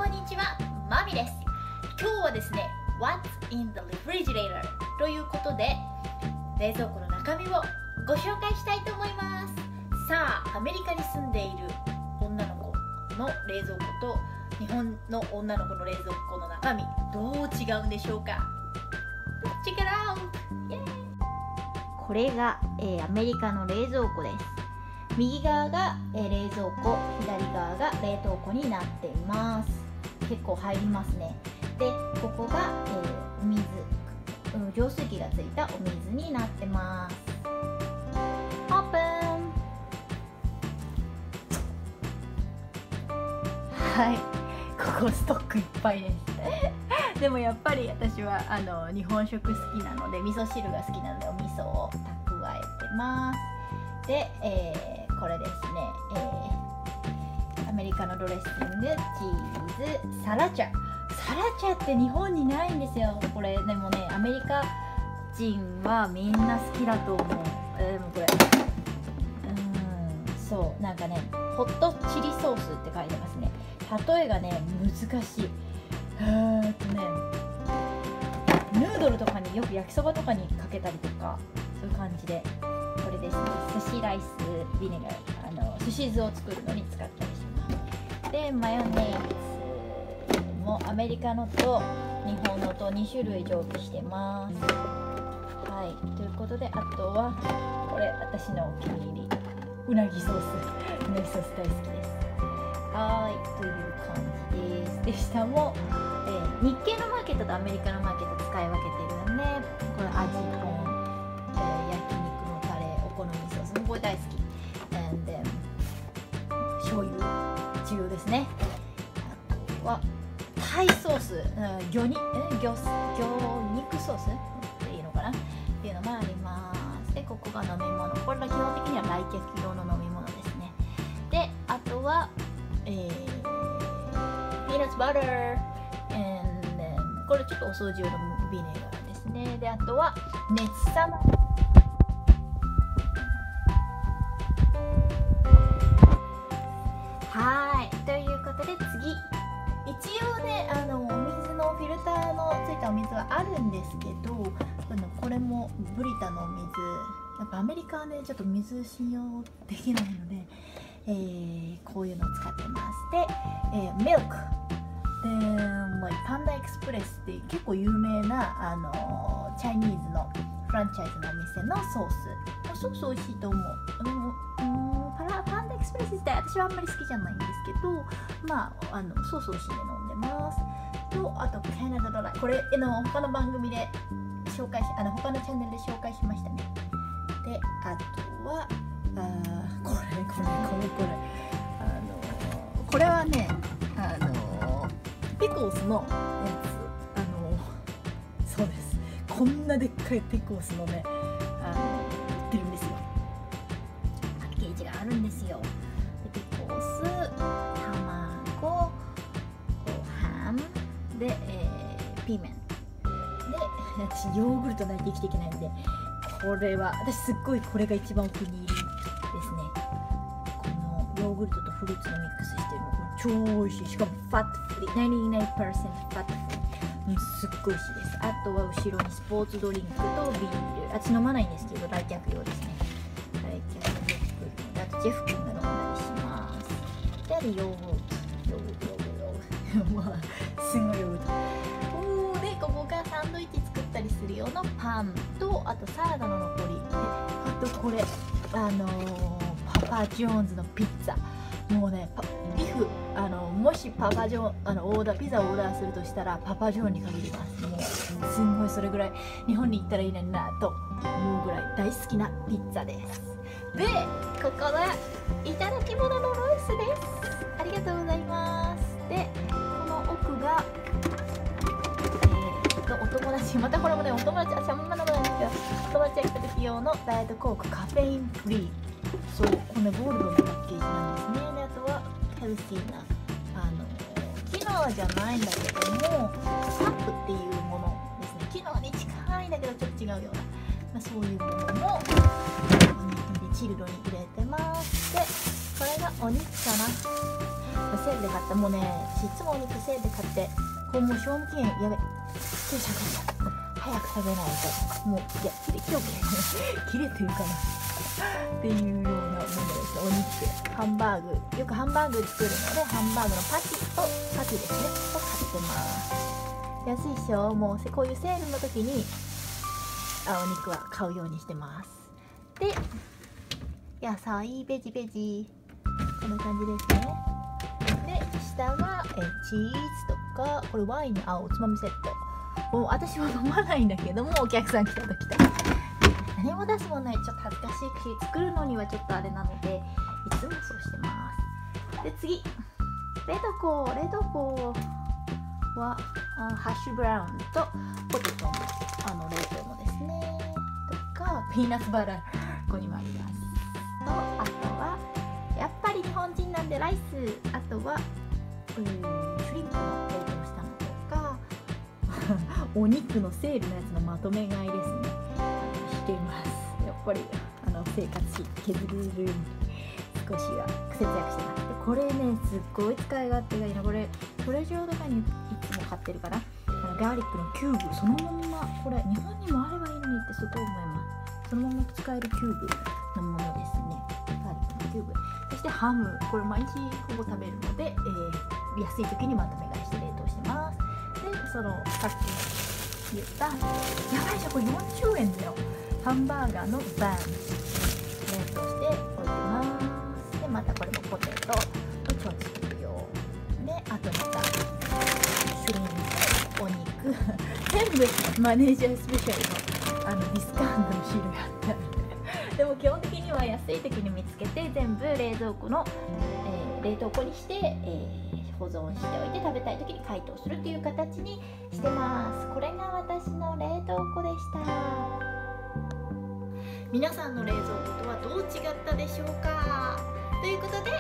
んにちは、マミです。今日はですね、What's in the refrigerator ということで、冷蔵庫の中身をご紹介したいと思います。さあ、アメリカに住んでいる女の子の冷蔵庫と日本の女の子の冷蔵庫の中身、どう違うんでしょうか。チェックアウト。イエーイ。これが、アメリカの冷蔵庫です。右側が、冷蔵庫、左側が冷凍庫になっています。結構入りますね。で、ここが、お水、浄水器がついたお水になってます。オープン。はい、ここストックいっぱいですでもやっぱり私は日本食好きなので、味噌汁が好きなのでお味噌を蓄えてます。で、これですね、アメリカのドレッシング、チーズ、サラ茶って日本にないんですよ。これでもね、アメリカ人はみんな好きだと思う。でもこれそうなんかね、ホットチリソースって書いてますね。例えがね難しい。ヌードルとかによく焼きそばとかにかけたりとか、そういう感じで、これですね、寿司ライスビネガー、寿司酢を作るのに使ったりします。で、マヨネーズもアメリカのと日本のと2種類常備してます。はい、ということで、あとはこれ私のお気に入り、うなぎソース大好きです。はい、という感じです。で、下も、日系のマーケットとアメリカのマーケット使い分けてるんで、これ味ぽん、焼肉のタレ、お好みソース、これ大好き。And醤油、重要ですね。あとはタイソース、魚肉ソースっていうのかなっていうのがあります。で、ここが飲み物。これは基本的には来客用の飲み物ですね。で、あとはピーナッツバター、これちょっとお掃除用のビネガーですね。で、あとは熱さま。はい、ということで次、一応ね、お水のフィルターのついたお水はあるんですけど、これもブリタのお水、やっぱアメリカはねちょっと水信用できないので、こういうのを使ってます。で、ミルクで、パンダエクスプレスって結構有名なチャイニーズのフランチャイズのお店のソース、ソース美味しいと思う。パンダエクスプレス自体私はあんまり好きじゃないんですけど、ソース美味しいんで飲んでます。と、あとカナダドライ、これ他の番組で紹介し、他のチャンネルで紹介しましたね。で、あとはこれはね、ピクルスのやつ、そうです。こんなでっかいピクルスのね、売ってるんですよ。パッケージがあるんですよ。で、ピクルス、卵、ハムで、ピーメンで、私ヨーグルトないと生きていけないんで、これは私すっごいこれが一番お気に入りですね。このヨーグルトとフルーツのミックスしてるの、これ超美味しい。しかもファットフリー、99% ファットフリー、すっごい美味しいです。あとは後ろにスポーツドリンクとビール、私飲まないんですけど来客用ですね。来客で作るので、あとジェフ君が飲んだりします。で、ヨーグルトすごいヨーグルト。で、ここがサンドイッチ作ったりする用のパンと、あとサラダの残りで、あとこれパパジョーンズのピッツァ。もうね、ビフもしパパジョーンピザをオーダーするとしたらパパジョーンに限ります。もうすんごいそれぐらい日本に行ったらいいのになと思うぐらい大好きなピッツァです。で、ここはいただき物のロースです。ありがとうございます。で、この奥がお友達、またこれもね、お友達、私あんま飲まないんですけど、お友達が来た時用のダイエットコーク、カフェインフリー。そう、このゴールドのパッケージなんですね。で、あとはヘルシーな、キノアじゃないんだけども、サップっていうものですね。キノアに近いんだけどちょっと違うような、そういうものもここにチルドに入れてます。で、これがお肉かな。セールで買った。もうね、いつもお肉セールで買って、これもう賞味期限やべ、ついしゃべった。早く食べないと、もういや今日切れてるかなっていうようなものです。お肉、ハンバーグ、よくハンバーグ作るので、ハンバーグのパティですねを買ってます。安いっしょ。もうこういうセールの時にお肉は買うようにしてます。で、野菜、ベジこんな感じですね。で、下がチーズとか、これワインに合うおつまみセット。もう私は飲まないんだけども、お客さん来た時と何も出すものない、ちょっと恥ずかしいし、作るのにはちょっとあれなので、いつもそうしてます。で、次、冷凍庫はハッシュブラウンとポテトの冷凍のですねとか、ピーナッツバター、ここにもありますと、あとはやっぱり日本人なんでライス、あとはシュリンプの冷凍したのとかお肉のセールのやつのまとめ買いですね、しています。やっぱり生活費削れるように少しは節約してます。でこれね、すっごい使い勝手がいいな。これトレジョーとかにいつも買ってるから、ガーリックのキューブ、そのままこれ日本にもあればいいのにってすごい思います。そのまま使えるキューブのものですね。ガーリックのキューブ、そしてハム、これ毎日ほぼ食べるので、安い時にまとめ買いして冷凍してます。で、そのさっき言ったやばいじゃん、これ40円だよ、ハンバーガーのバン冷凍しておいてます。でまたこれもポテトとちょっと作るよ。であとまたシュリンプ、お肉全部マネージャースペシャルのディスカウントのシールがあったでも基本的には安い時に見つけて全部冷凍庫にして、保存しておいて食べたい時に解凍するっていう形にしてます。これが私の冷凍庫でした。皆さんの冷蔵庫とはどう違ったでしょうか。ということで